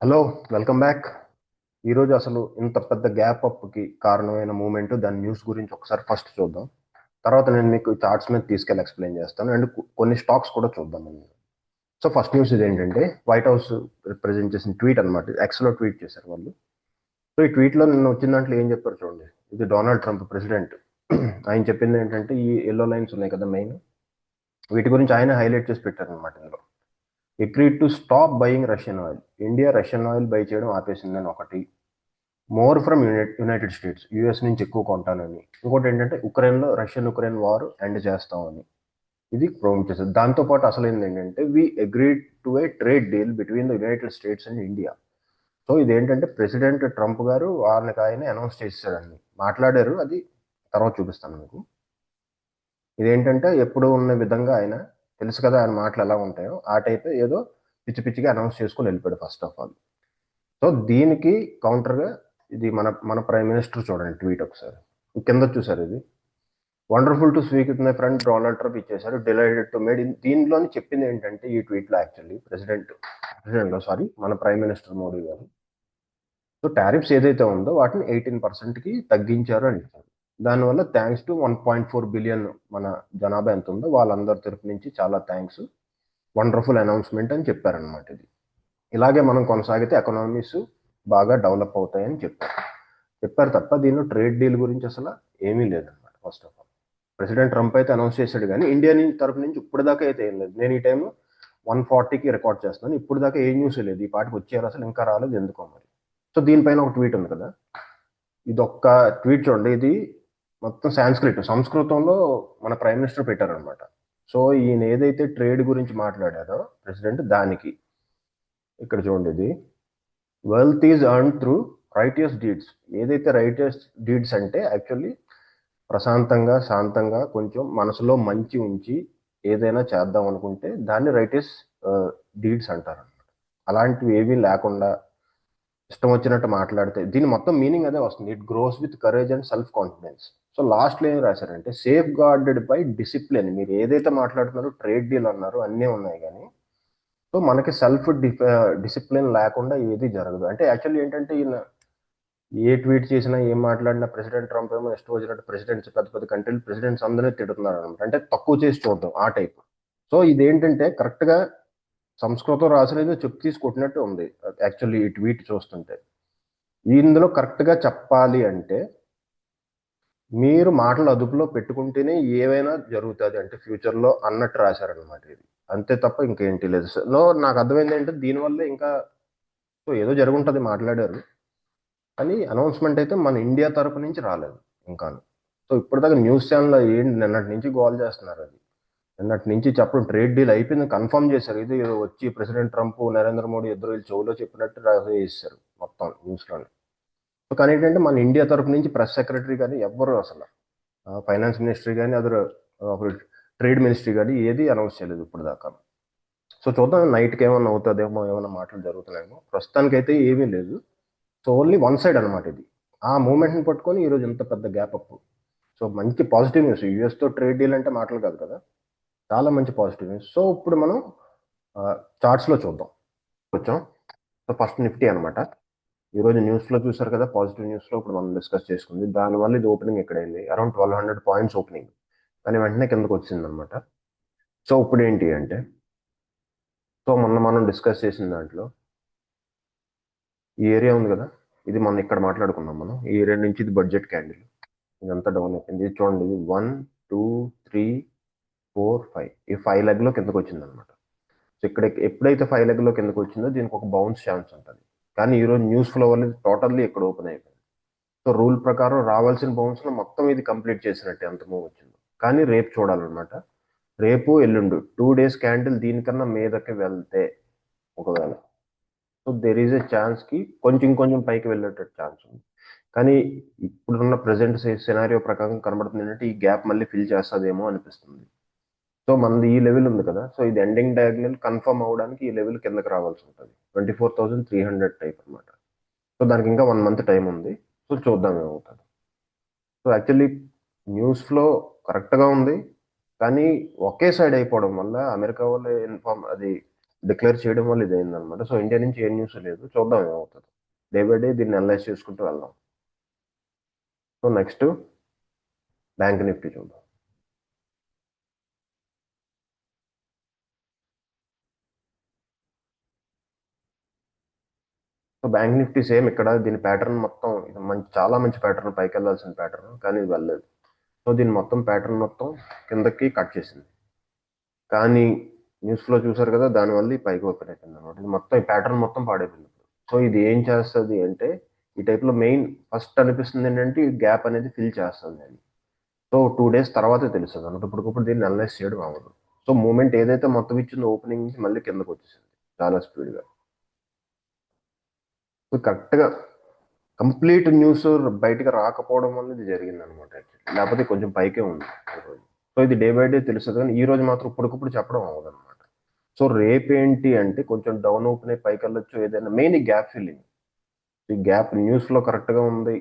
Hello, welcome back. ఈరోజు అసలు ఇంత పెద్ద గ్యాప్ అప్కి కారణమైన మూమెంట్ దాని న్యూస్ గురించి ఒకసారి ఫస్ట్ చూద్దాం. తర్వాత నేను మీకు చార్ట్స్ మీద తీసుకెళ్ళి ఎక్స్ప్లెయిన్ చేస్తాను అండ్ కొన్ని స్టాక్స్ కూడా చూద్దాం మనం. సో ఫస్ట్ న్యూస్ ఇది ఏంటంటే వైట్ హౌస్ రిప్రజెంట్ చేసిన ట్వీట్ అనమాట. ఎక్స్లో ట్వీట్ చేశారు వాళ్ళు. సో ఈ ట్వీట్లో నిన్న వచ్చిన దాంట్లో ఏం చెప్పారు చూడండి. ఇది డొనాల్డ్ ట్రంప్ ప్రెసిడెంట్. ఆయన చెప్పింది ఏంటంటే ఈ ఎల్లో లైన్స్ ఉన్నాయి కదా మెయిన్, వీటి గురించి ఆయన హైలైట్ చేసి పెట్టారు అనమాట ఇందులో. Agreed to stop buying Russian oil. India Russian oil by చేయడం ఆపేసిందని ఒకటి. More from United states, US నుంచి ఎక్కువ కొంటానని. ఇంకోటి ఏంటంటే ఉక్రెయిన్లో ఉక్రెయిన్ వార్ ఎండ్ చేస్తామని. ఇది ప్రొమోట్ చేశారు. దాంతోపాటు అసలు ఏంటంటే we agreed to a trade deal between the United States and India. So ఇదేంటంటే ప్రెసిడెంట్ ట్రంప్ గారు వాళ్ళకి ఆయన అనౌన్స్ చేశారండి, మాట్లాడారు. అది తర్వాత చూపిస్తాను మీకు. ఇదేంటంటే ఎప్పుడు ఉన్న విధంగా ఆయన, తెలుసు కదా ఆయన మాటలు ఎలా ఉంటాయో, ఆ టైప్ ఏదో పిచ్చి పిచ్చిగా అనౌన్స్ చేసుకుని వెళ్ళిపోయాడు ఫస్ట్ ఆఫ్ ఆల్. సో దీనికి కౌంటర్గా ఇది మన మన ప్రైమ్ మినిస్టర్ చూడండి ట్వీట్ ఒకసారి కింద చూసారు. ఇది wonderful to speak with my friend Donald Trump ఇచ్చేసారు, డిలైటెడ్ టు మేడ్. దీనిలోని చెప్పింది ఏంటంటే ఈ ట్వీట్లో యాక్చువల్లీ సారీ మన ప్రైమ్ మినిస్టర్ మోడీ గారు, సో టారిఫ్స్ ఏదైతే ఉందో వాటిని 18%కి తగ్గించారు అని చెప్పారు. దానివల్ల థ్యాంక్స్ టు 1.4 బిలియన్ మన జనాభా ఎంత ఉందో వాళ్ళందరి తరపు నుంచి చాలా థ్యాంక్స్, వండర్ఫుల్ అనౌన్స్మెంట్ అని చెప్పారనమాట. ఇది ఇలాగే మనం కొనసాగితే ఎకనామీస్ బాగా డెవలప్ అవుతాయని చెప్పారు తప్ప దీనిలో ట్రేడ్ డీల్ గురించి అసలు ఏమీ లేదన్నమాట. First of all president Trump అయితే అనౌన్స్ చేశాడు, కానీ ఇండియా నుంచి తరపు నుంచి ఇప్పుడు దాకా అయితే ఏం లేదు. నేను ఈ టైం 140కి రికార్డ్ చేస్తున్నాను, ఇప్పుడు దాకా ఏ న్యూస్ లేదు. ఈ పాటికి వచ్చేయాలి, అసలు ఇంకా రాలేదు, ఎందుకో మరి. సో దీనిపైన ఒక ట్వీట్ ఉంది కదా, ఇది ఒక్క ట్వీట్ చూడండి. ఇది మొత్తం సంస్కృతంలో మన ప్రైమ్ మినిస్టర్ పెట్టారనమాట. సో ఈయన ఏదైతే ట్రేడ్ గురించి మాట్లాడారో ప్రెసిడెంట్, దానికి ఇక్కడ చూడండి. ఇది wealth is earn through righteous deeds. ఏదైతే రైటియస్ డీడ్స్ అంటే యాక్చువల్లీ ప్రశాంతంగా శాంతంగా కొంచెం మనసులో మంచి ఉంచి ఏదైనా చేద్దాం అనుకుంటే దాన్ని రైటియస్ డీడ్స్ అంటారు. అలాంటివి ఏవీ లేకుండా ఇష్టం వచ్చినట్టు మాట్లాడితే దీని మొత్తం మీనింగ్ అదే వస్తుంది. It grows with courage and self confidence. So లాస్ట్లో ఏం రాశారంటే సేఫ్ గార్డెడ్ బై డిసిప్లిన్. మీరు ఏదైతే మాట్లాడుతున్నారో ట్రేడ్ డీల్ అన్నారు, అన్నీ ఉన్నాయి, కానీ సో మనకి సెల్ఫ్ డిసిప్లిన్ లేకుండా ఏది జరగదు. అంటే యాక్చువల్లీ ఏంటంటే ఈయన ఏ ట్వీట్ చేసినా ఏం మాట్లాడినా ప్రెసిడెంట్ ట్రంప్ ఏమో ఇష్టం వచ్చినట్టు ప్రెసిడెంట్స్, పెద్ద పెద్ద కంట్రీలు ప్రెసిడెంట్స్ అందరినీ తిడుతున్నారు అనమాట. అంటే తక్కువ చేసి చూడడం ఆ టైప్. సో ఇదేంటంటే కరెక్ట్గా సంస్కృతం రాసినది చెప్పు తీసి కొట్టినట్టు ఉంది యాక్చువల్లీ ఈ ట్వీట్ చూస్తుంటే. ఇందులో కరెక్ట్గా చెప్పాలి అంటే మీరు మాటలు అదుపులో పెట్టుకుంటేనే ఏవైనా జరుగుతుంది అంటే ఫ్యూచర్లో అన్నట్టు రాశారనమాట. ఇది అంతే తప్ప ఇంకేంటి లేదు. సో నాకు అర్థమైంది ఏంటంటే దీనివల్ల ఇంకా సో ఏదో జరుగుంటుంది మాట్లాడారు, కానీ అనౌన్స్మెంట్ అయితే మన ఇండియా తరపు నుంచి రాలేదు ఇంకా. సో ఇప్పటిదాకా న్యూస్ ఛానల్ ఏంటి నిన్నటి నుంచి గోల్ చేస్తున్నారు. అది నిన్నటి నుంచి చెప్పడం ట్రేడ్ డీల్ అయిపోయింది కన్ఫర్మ్ చేశారు. ఇది వచ్చి ప్రెసిడెంట్ ట్రంప్ నరేంద్ర మోడీ ఇద్దరు వీళ్ళు చెవులో చెప్పినట్టు రాసేసారు మొత్తం న్యూస్లోనే. సో కానీ ఏంటంటే మన ఇండియా తరపు నుంచి ప్రెస్ సెక్రటరీ కానీ ఎవ్వరు అసలు, ఫైనాన్స్ మినిస్ట్రీ కానీ అదర్ ట్రేడ్ మినిస్ట్రీ కానీ ఏది అనౌన్స్ చేయలేదు ఇప్పుడు దాకా. సో చూద్దాం నైట్కి ఏమన్నా అవుతుందేమో, ఏమైనా మాటలు జరుగుతున్నాయేమో. ప్రస్తుతానికైతే ఏమీ లేదు. సో ఓన్లీ వన్ సైడ్ అనమాట ఇది. ఆ మూమెంట్ని పట్టుకొని ఈరోజు ఇంత పెద్ద గ్యాప్ అప్. సో మంచి పాజిటివ్ న్యూస్. యూఎస్తో ట్రేడ్ డీల్ అంటే మాటలు కాదు కదా, చాలా మంచి పాజిటివ్ న్యూస్. సో ఇప్పుడు మనం చార్ట్స్లో చూద్దాం కొంచెం. సో ఫస్ట్ నిఫ్టీ అనమాట. ఈరోజు న్యూస్లో చూసారు కదా, పాజిటివ్ న్యూస్లో ఇప్పుడు మనం డిస్కస్ చేసుకుంది. దానివల్ల ఇది ఓపెనింగ్ ఎక్కడైంది అరౌండ్ 1200 పాయింట్స్ ఓపెనింగ్, కానీ వెంటనే కిందకు వచ్చింది అనమాట. సో ఇప్పుడు ఏంటి అంటే, సో మొన్న మనం డిస్కస్ చేసిన దాంట్లో ఈ ఏరియా ఉంది కదా, ఇది మనం ఇక్కడ మాట్లాడుకున్నాం. మనం ఈ ఏరియా నుంచి ఇది బడ్జెట్ క్యాండిల్, ఇదంతా డౌన్ అయిపోయింది. ఇది చూడండి, ఇది 1 2 3 4 5, ఈ 5 లెగ్లో కిందకు వచ్చింది అనమాట. సో ఇక్కడ ఎప్పుడైతే 5 లెగ్లో కిందకు వచ్చిందో దీనికి ఒక బౌన్స్ ఛాన్స్ ఉంటుంది. కానీ ఈరోజు న్యూస్ ఫ్లో వల్ల టోటల్లీ ఇక్కడ ఓపెన్ అయిపోయింది. సో రూల్ ప్రకారం రావాల్సిన బౌన్స్లో మొత్తం ఇది కంప్లీట్ చేసినట్టే ఎంత మూవ్ వచ్చిందో. కానీ రేపు చూడాలన్నమాట. రేపు ఎల్లుండు 2 డేస్ క్యాండిల్ దీనికన్నా మీదకి వెళ్తే ఒకవేళ, సో దెర్ ఈజ్ ఎ ఛాన్స్కి కొంచెం కొంచెం పైకి వెళ్ళేటట్టు ఛాన్స్ ఉంది. కానీ ఇప్పుడున్న ప్రజెంట్ సినారియో ప్రకారం కనబడుతుంది ఏంటంటే ఈ గ్యాప్ మళ్ళీ ఫిల్ చేస్తుందేమో అనిపిస్తుంది. సో మనది ఈ లెవెల్ ఉంది కదా, సో ఇది ఎండింగ్ డయాగ్నల్ కన్ఫర్మ్ అవడానికి ఈ లెవెల్ కిందకి రావాల్సి ఉంటుంది. 24,300 టైప్ అనమాట. సో దానికి ఇంకా 1 మంత్ టైం ఉంది. సో చూద్దాం ఏమవుతుంది. సో యాక్చువల్లీ న్యూస్ ఫ్లో కరెక్ట్గా ఉంది, కానీ ఒకే సైడ్ అయిపోవడం వల్ల అమెరికా వాళ్ళు అది డిక్లేర్ చేయడం వల్ల ఇది అయిందనమాట. సో ఇండియా నుంచి ఏ న్యూస్ లేదు, చూద్దాం ఏమవుతుంది. డే బై డే దీన్ని అనలైజ్ చేసుకుంటూ వెళ్దాం. సో నెక్స్ట్ బ్యాంక్ నిఫ్టీ చూద్దాం. సో బ్యాంక్ నిఫ్టీ సేమ్ ఇక్కడ దీని ప్యాటర్న్ మొత్తం ఇది చాలా మంచి ప్యాటర్న్, పైకి వెళ్ళాల్సిన ప్యాటర్న్, కానీ ఇది వెళ్ళలేదు. సో దీని మొత్తం ప్యాటర్న్ మొత్తం కిందకి కట్ చేసింది. కానీ న్యూస్ లో చూసారు కదా, దానివల్ల ఈ పైకి ఓపెన్ అయిపోయింది అనమాట. ఇది మొత్తం ఈ ప్యాటర్న్ మొత్తం పాడైపోయింది. సో ఇది ఏం చేస్తుంది అంటే, ఈ టైప్ లో మెయిన్ ఫస్ట్ అనిపిస్తుంది ఏంటంటే ఈ గ్యాప్ అనేది ఫిల్ చేస్తుంది అని. సో 2 days తర్వాతే తెలుస్తుంది అన్నమాట. ఇప్పటికప్పుడు దీన్ని అనలైజ్ చేయడం అవ్వదు. సో మూమెంట్ ఏదైతే మొత్తం ఇచ్చిందో ఓపెనింగ్ నుంచి మళ్ళీ కిందకు వచ్చేసింది చాలా స్పీడ్గా. సో కరెక్ట్గా కంప్లీట్ న్యూస్ బయటకు రాకపోవడం వల్ల ఇది జరిగింది అనమాట. లేకపోతే కొంచెం పైకే ఉంది ఈరోజు. సో ఇది డే బై డే తెలుస్తుంది, కానీ ఈ రోజు మాత్రం ఇప్పటికప్పుడు చెప్పడం అవ్వదు అనమాట. సో రేపేంటి అంటే కొంచెం డౌన్ ఓపెన్ అయి పైకి వెళ్ళొచ్చు ఏదైనా. మెయిన్ ఈ గ్యాప్ ఫిల్లింగ్, ఈ గ్యాప్ న్యూస్ లో కరెక్ట్ గా ఉంది,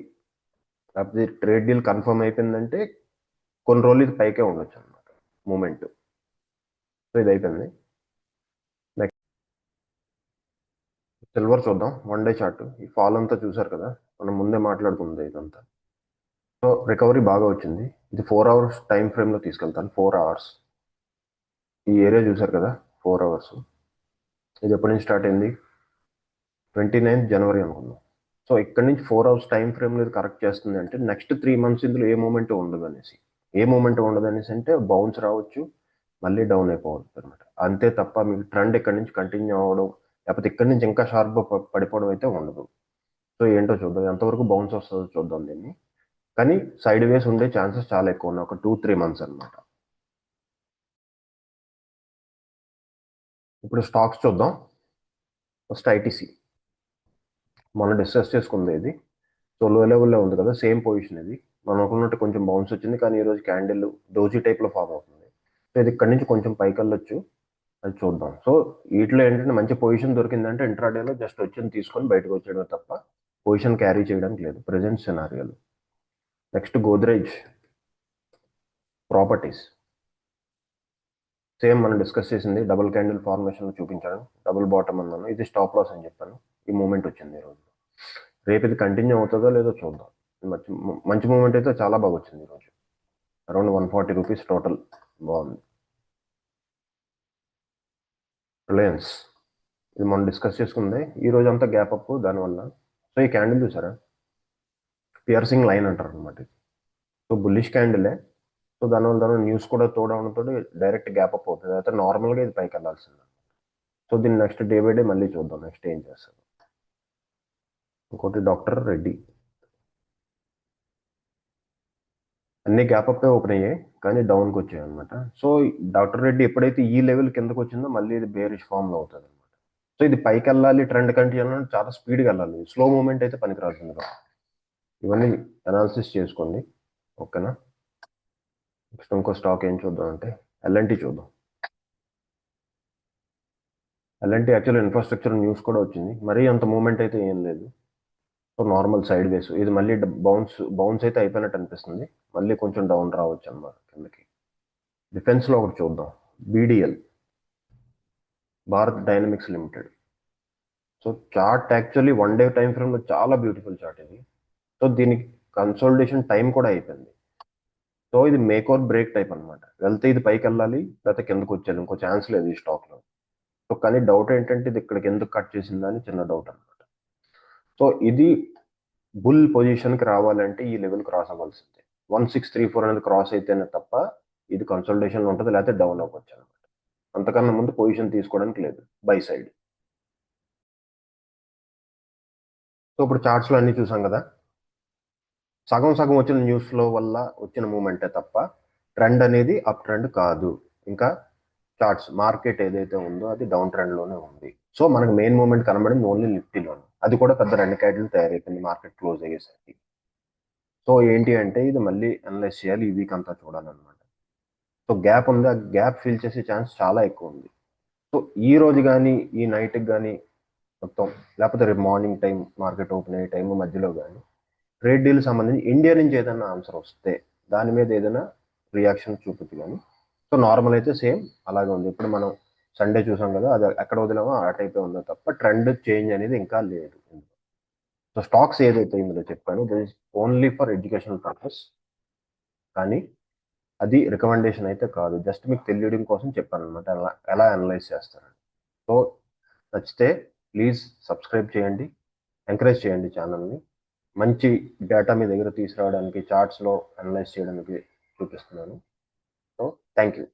లేకపోతే ట్రేడ్ డీల్ కన్ఫర్మ్ అయిపోయిందంటే కొన్ని రోజులు ఇది పైకే ఉండొచ్చు అనమాట మూమెంట్. సో ఇది అయిపోయింది. నెక్స్ట్ సిల్వర్ చూద్దాం. 1 డే చార్ట్. ఈ ఫాల్ అంతా చూసారు కదా, మనం ముందే మాట్లాడుకుంది ఇదంతా. సో రికవరీ బాగా వచ్చింది. ఇది 4 hours టైం ఫ్రేమ్ లో తీసుకెళ్తాను. 4 hours ఈ ఏరియా చూసారు కదా, 4 hours. ఇది ఎప్పటి నుంచి స్టార్ట్ అయింది? 29th January అనుకుందాం. సో ఇక్కడ నుంచి 4 hours టైం ఫ్రేమ్ లో కరెక్ట్ చేస్తుంది అంటే నెక్స్ట్ 3 months ఇందులో ఏ మూమెంట్ ఉండదు అనేసి. ఏ మూమెంట్ ఉండదు అనేసి అంటే బౌన్స్ రావచ్చు, మళ్ళీ డౌన్ అయిపోవచ్చు అనమాట. అంతే తప్ప మీకు ట్రెండ్ ఇక్కడ నుంచి కంటిన్యూ అవ్వడం, లేకపోతే ఇక్కడ నుంచి ఇంకా షార్ప్ పడిపోవడం అయితే ఉండదు. సో ఏంటో చూద్దాం, ఎంతవరకు బౌన్స్ వస్తుందో చూద్దాం దీన్ని. కానీ సైడ్ వేస్ ఉండే ఛాన్సెస్ చాలా ఎక్కువ ఉన్నాయి, ఒక 2-3 months అనమాట. ఇప్పుడు స్టాక్స్ చూద్దాం. ఫస్ట్ ఐటీసీ మనం డిస్కస్ చేసుకుంది ఇది. సో లో లెవెల్లో ఉంది కదా, సేమ్ పొజిషన్ ఇది. మనం అనుకున్నట్టు కొంచెం బౌన్స్ వచ్చింది, కానీ ఈరోజు క్యాండిల్ డోజీ టైప్లో ఫామ్ అవుతుంది. సో ఇది ఇక్కడ నుంచి కొంచెం పైకి వెళ్ళొచ్చు, అది చూద్దాం. సో వీటిలో ఏంటంటే మంచి పొజిషన్ దొరికిందంటే ఇంట్రాడేలో జస్ట్ వచ్చింది తీసుకొని బయటకు వచ్చేయడం తప్ప పొజిషన్ క్యారీ చేయడానికి లేదు ప్రజెంట్ సినారియోలో. Next Godrej properties. సేమ్ మనం డిస్కస్ చేసింది, డబుల్ క్యాండిల్ ఫార్మేషన్ చూపించాను, డబుల్ బాటమ్ అన్నాను, ఇది స్టాప్ లాస్ అని చెప్పాను. ఈ మూమెంట్ వచ్చింది ఈరోజు. రేపు ఇది కంటిన్యూ అవుతుందో లేదో చూద్దాం. మంచి మూమెంట్ అయితే చాలా బాగా వచ్చింది ఈరోజు. అరౌండ్ 140 రూపీస్ టోటల్, బాగుంది. రిలయన్స్ ఇది మనం డిస్కస్ చేసుకుంది, ఈ రోజు అంతా గ్యాప్ అప్ దానివల్ల. సో ఈ క్యాండిల్ చూసారా, పియర్సింగ్ లైన్ అంటారు అనమాట. సో బుల్లిష్ క్యాండిలే. సో దానివల్ల న్యూస్ కూడా తోడవడంతో డైరెక్ట్ గ్యాప్ అప్ అవుతుంది, అయితే నార్మల్గా ఇది పైకి వెళ్ళాల్సింది. సో దీన్ని నెక్స్ట్ డే బై డే మళ్ళీ చూద్దాం నెక్స్ట్ ఏం చేస్తారు. ఇంకోటి డాక్టర్ రెడ్డి, అన్ని గ్యాప్ అప్ ఓపెన్ అయ్యాయి కానీ డౌన్కి వచ్చాయి అనమాట. సో డాక్టర్ రెడ్డి ఎప్పుడైతే ఈ లెవెల్ కిందకు వచ్చిందో మళ్ళీ ఇది బేరిష్ ఫామ్లో అవుతుంది అనమాట. సో ఇది పైకి వెళ్ళాలి, ట్రెండ్ కంటిన్యూ చాలా స్పీడ్గా వెళ్ళాలి, స్లో మూమెంట్ అయితే పనికిరాదు ఇందులో. ఇవన్నీ అనాలిసిస్ చేసుకోండి, ఓకేనా. నెక్స్ట్ ఇంకో స్టాక్ ఏం చూద్దాం అంటే ఎల్ఎన్టీ చూద్దాం. ఎల్ఎన్టీ యాక్చువల్ ఇన్ఫ్రాస్ట్రక్చర్ న్యూస్ కూడా వచ్చింది, మరీ అంత మూమెంట్ అయితే ఏం లేదు. సో నార్మల్ సైడ్ వేస్, ఇది మళ్ళీ బౌన్స్ అయితే అయిపోయినట్టు అనిపిస్తుంది, మళ్ళీ కొంచెం డౌన్ రావచ్చు అన్నమాట కిందకి. డిఫెన్స్లో ఒకటి చూద్దాం, BDL, Bharat dynamics limited. So chart actually 1 day time ఫ్రేమ్లో చాలా బ్యూటిఫుల్ చార్ట్ ఇది. సో దీనికి కన్సోలిడేషన్ టైం కూడా అయిపోయింది. సో ఇది మేక్ ఆర్ బ్రేక్ టైప్ అనమాట. వెళ్తే ఇది పైకి వెళ్ళాలి, లేకపోతే కిందకు వచ్చేది, ఇంకో ఛాన్స్ లేదు ఈ స్టాక్లో. సో కానీ డౌట్ ఏంటంటే ఇది ఇక్కడికి ఎందుకు కట్ చేసిందా అని చిన్న డౌట్ అనమాట. సో ఇది బుల్ పొజిషన్కి రావాలంటే ఈ లెవెల్ క్రాస్ అవ్వాల్సిందే. 1634 అనేది క్రాస్ అయితేనే తప్ప ఇది కన్సల్టేషన్ ఉంటుంది, లేకపోతే డౌన్ అవ్వచ్చు అనమాట. అంతకన్నా ముందు పొజిషన్ తీసుకోవడానికి లేదు బై సైడ్. సో ఇప్పుడు చార్ట్స్లో అన్ని చూసాం కదా, సగం సగం వచ్చిన న్యూస్లో వల్ల వచ్చిన మూమెంటే తప్ప ట్రెండ్ అనేది అప్ ట్రెండ్ కాదు. ఇంకా చార్ట్స్ మార్కెట్ ఏదైతే ఉందో అది డౌన్ ట్రెండ్లోనే ఉంది. సో మనకు మెయిన్ మూమెంట్ కనబడింది ఓన్లీ నిఫ్టీలోనే, అది కూడా పెద్ద 2 క్యాండిల్ తయారైపోయింది మార్కెట్ క్లోజ్ అయ్యేసరికి. సో ఏంటి అంటే ఇది మళ్ళీ అనలైజ్ చేయాలి, ఈ వీక్ అంతా చూడాలన్నమాట. సో గ్యాప్ ఉంది, ఆ గ్యాప్ ఫిల్ చేసే ఛాన్స్ చాలా ఎక్కువ ఉంది. సో ఈ రోజు కానీ ఈ నైట్కి కానీ మొత్తం, లేకపోతే రేపు మార్నింగ్ టైం మార్కెట్ ఓపెన్ అయ్యే టైం మధ్యలో కానీ ట్రేడ్ డీల్ సంబంధించి ఇండియా నుంచి ఏదైనా ఆన్సర్ వస్తే దాని మీద ఏదైనా రియాక్షన్ చూపుతుంది కానీ. సో నార్మల్ అయితే సేమ్ అలాగే ఉంది. ఇప్పుడు మనం సండే చూసాం కదా, అది ఎక్కడ వదిలామో ఆ టైపే ఉందో తప్ప ట్రెండ్ చేంజ్ అనేది ఇంకా లేదు. సో స్టాక్స్ ఏదైతే ఇందులో చెప్పానో this only for educational purpose, కానీ అది రికమెండేషన్ అయితే కాదు, జస్ట్ మీకు తెలియడం కోసం చెప్పాను అనమాట ఎలా ఎలా అనలైజ్ చేస్తారు. సో నచ్చితే ప్లీజ్ సబ్స్క్రైబ్ చేయండి, ఎంకరేజ్ చేయండి ఛానల్ని. మంచి డేటా మీ దగ్గర తీసుకురావడానికి, చార్ట్స్లో అనలైజ్ చేయడానికి చూపిస్తున్నాను. So thank you.